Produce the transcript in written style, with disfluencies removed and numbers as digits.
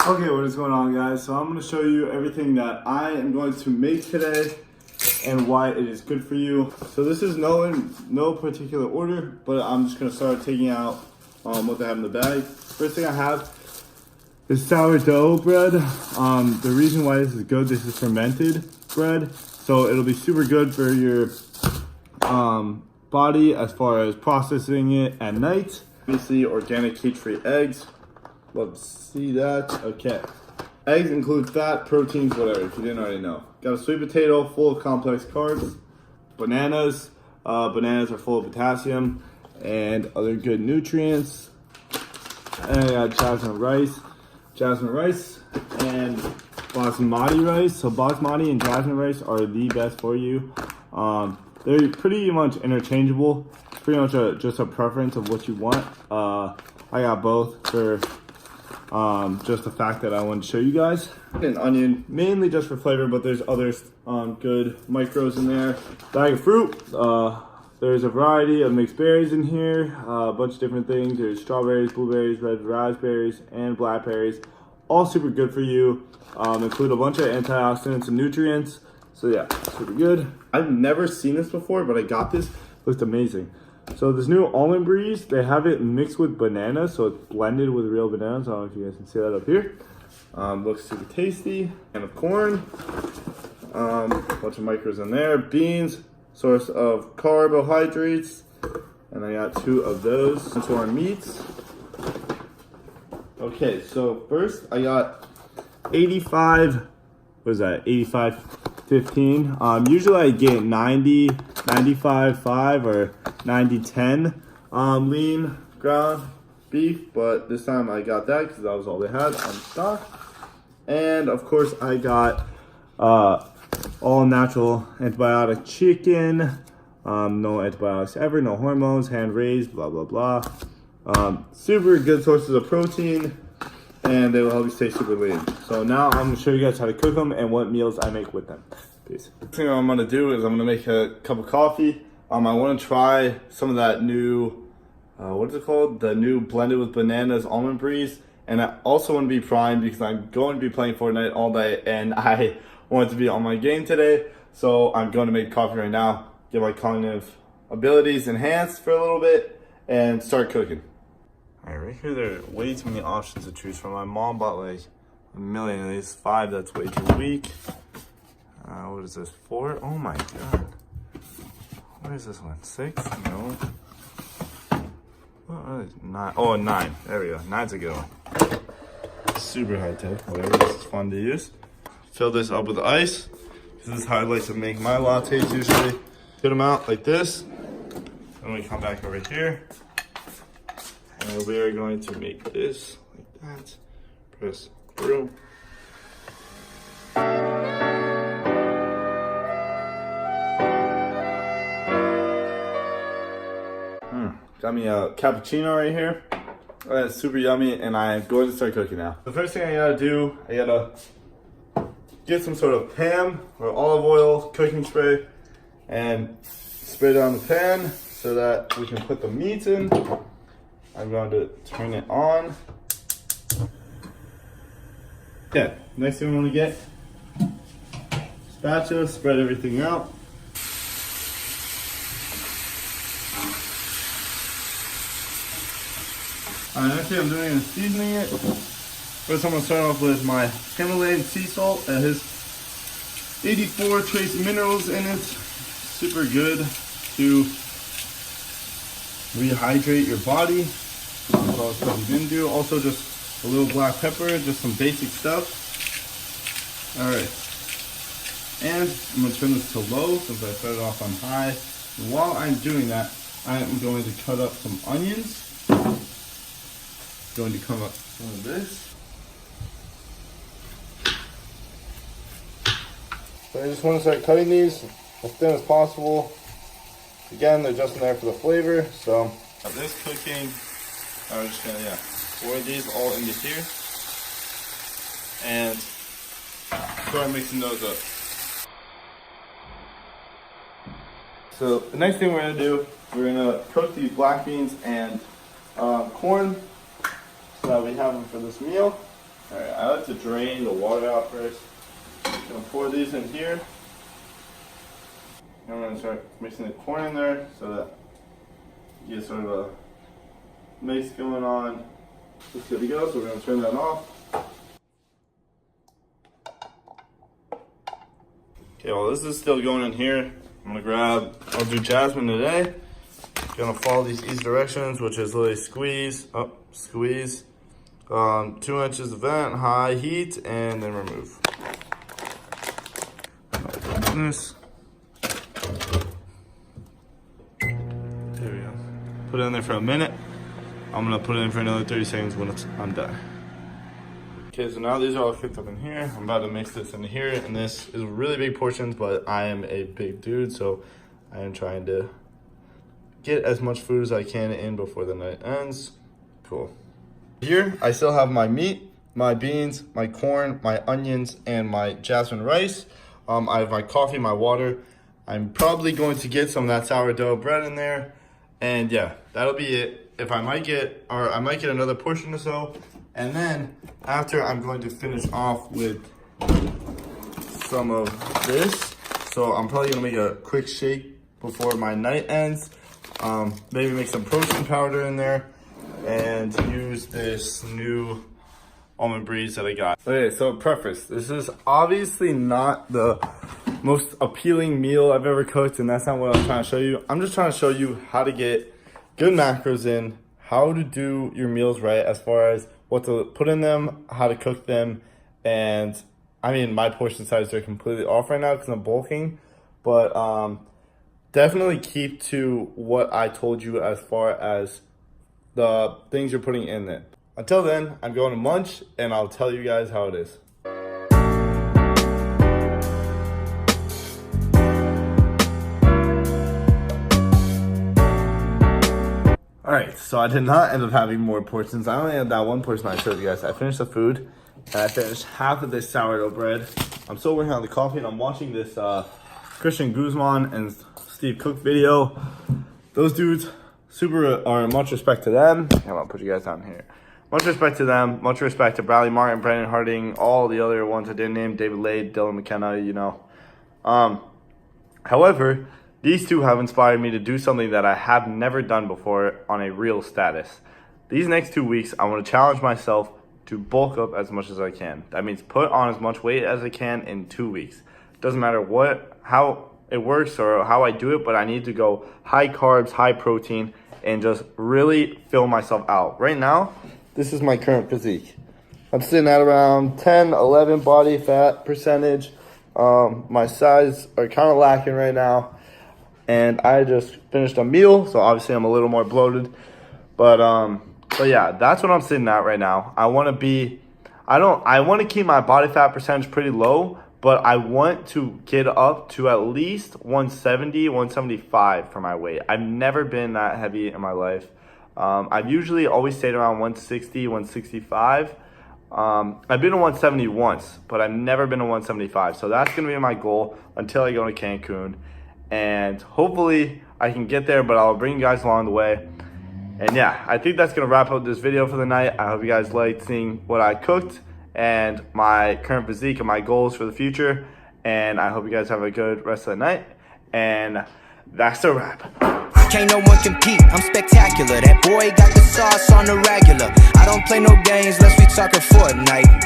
Okay, what is going on, guys? So I'm going to show you everything that I am going to make today and why it is good for you. So this is no particular order, but I'm just going to start taking out what they have in the bag. First thing I have is sourdough bread. The reason why this is good, this is fermented bread, so it'll be super good for your body as far as processing it at night. Obviously, organic cage-free eggs. Love to see that. Okay. Eggs include fat, proteins, whatever, if you didn't already know. Got a sweet potato full of complex carbs. Bananas. Bananas are full of potassium and other good nutrients. And I got jasmine rice and basmati rice. So basmati and jasmine rice are the best for you. They're pretty much interchangeable. It's pretty much just a preference of what you want. I got both for just the fact that I wanted to show you guys. An onion, mainly just for flavor, but there's other good micros in there. Bag of fruit. There's a variety of mixed berries in here, a bunch of different things. There's strawberries, blueberries, red raspberries, and blackberries. All super good for you. Include a bunch of antioxidants and nutrients. So yeah, super good. I've never seen this before, but I got this. Looks amazing. So this new almond breeze, they have it mixed with bananas, so it's blended with real bananas. I don't know if you guys can see that up here. Looks super tasty. And of corn, a bunch of micros in there. Beans, source of carbohydrates, and I got 2 of those. Into our meats. Okay, so first I got 85. What is that? 85-15. Usually I get 90, 95-5 or 90-10 lean ground beef, but this time I got that because that was all they had on stock. And of course I got all natural antibiotic chicken, no antibiotics ever, no hormones, hand raised, blah blah blah. Super good sources of protein, and they will help you stay super lean. So now I'm gonna show you guys how to cook them and what meals I make with them. Peace. The thing I'm gonna do is I'm gonna make a cup of coffee. I want to try some of that new, what is it called? The new blended with bananas almond breeze. And I also want to be primed because I'm going to be playing Fortnite all day and I want to be on my game today. So I'm going to make coffee right now, get my cognitive abilities enhanced for a little bit, and start cooking. All right, right here there are way too many options to choose from. My mom bought like a million of these. 5, that's way too weak. What is this, 4? Oh my God. What is this one? 6? No. What is 9? Oh, 9. There we go. 9's a good one. Super high tech. Whatever. This is fun to use. Fill this up with ice. This is how I like to make my lattes usually. Put them out like this. Then we come back over here. And we are going to make this like that. Press through. Got me a cappuccino right here. That's super yummy, and I'm going to start cooking now. The first thing I gotta do, I gotta get some sort of pan or olive oil, cooking spray, and spray it on the pan so that we can put the meats in. I'm going to turn it on. Okay, next thing we want to get, spatula, spread everything out. Next thing I'm doing is seasoning it. First I'm going to start off with my Himalayan sea salt. It has 84 trace minerals in it. Super good to rehydrate your body. That's all stuff you didn't do. Also just a little black pepper, just some basic stuff. Alright. And I'm going to turn this to low since I started off on high. And while I'm doing that, I am going to cut up some onions. Going to come up some of this. So I just want to start cutting these as thin as possible. Again, they're just in there for the flavor. So now this cooking, I'm just gonna pour these all into here and start mixing those up. So the next thing we're gonna do, we're gonna cook these black beans and corn so that we have them for this meal. Alright, I like to drain the water out first. I'm gonna pour these in here. I'm gonna start mixing the corn in there so that you get sort of a mix going on. It's good to go, so we're gonna turn that off. Okay, well this is still going in here. I'm gonna I'll do jasmine today. Gonna follow these easy directions, which is literally squeeze, up, squeeze. 2 inches of vent, high heat, and then remove. This. There we go. Put it in there for a minute. I'm gonna put it in for another 30 seconds when I'm done. Okay, so now these are all cooked up in here. I'm about to mix this in here, and this is really big portions, but I am a big dude, so I am trying to get as much food as I can in before the night ends. Cool. Here, I still have my meat, my beans, my corn, my onions, and my jasmine rice. I have my coffee, my water. I'm probably going to get some of that sourdough bread in there. And yeah, that'll be it. I might get another portion or so. And then after, I'm going to finish off with some of this. So I'm probably gonna make a quick shake before my night ends. Maybe make some protein powder in there and use this new almond breeze that I got. Okay, so preface. This is obviously not the most appealing meal I've ever cooked, and that's not what I'm trying to show you. I'm just trying to show you how to get good macros in, how to do your meals right as far as what to put in them, how to cook them, and I mean, my portion sizes are completely off right now because I'm bulking, but definitely keep to what I told you as far as the things you're putting in it. Until then, I'm going to munch, and I'll tell you guys how it is. Alright, so I did not end up having more portions. I only had that one portion I showed you guys. I finished the food, and I finished half of this sourdough bread. I'm still working on the coffee, and I'm watching this Christian Guzman and Steve Cook video. Those dudes, much respect to them. I'm gonna put you guys down here. Much respect to them. Much respect to Bradley Martin, Brandon Harding, all the other ones I didn't name, David Lade, Dylan McKenna, you know. However, these two have inspired me to do something that I have never done before on a real status. These next 2 weeks, I want to challenge myself to bulk up as much as I can. That means put on as much weight as I can in 2 weeks. Doesn't matter how it works or how I do it, but I need to go high carbs, high protein, and just really fill myself out. Right now, this is my current physique. I'm sitting at around 10, 11 body fat percentage. My size are kind of lacking right now. And I just finished a meal, so obviously I'm a little more bloated. But yeah, that's what I'm sitting at right now. I want to keep my body fat percentage pretty low, but I want to get up to at least 170, 175 for my weight. I've never been that heavy in my life. I've usually always stayed around 160, 165. I've been to 170 once, but I've never been to 175. So that's going to be my goal until I go to Cancun. And hopefully I can get there, but I'll bring you guys along the way. And yeah, I think that's going to wrap up this video for the night. I hope you guys liked seeing what I cooked and my current physique and my goals for the future. And I hope you guys have a good rest of the night. And that's a wrap. Can't no one compete, I'm spectacular. That boy got the sauce on the regular. I don't play no games unless we talking Fortnite.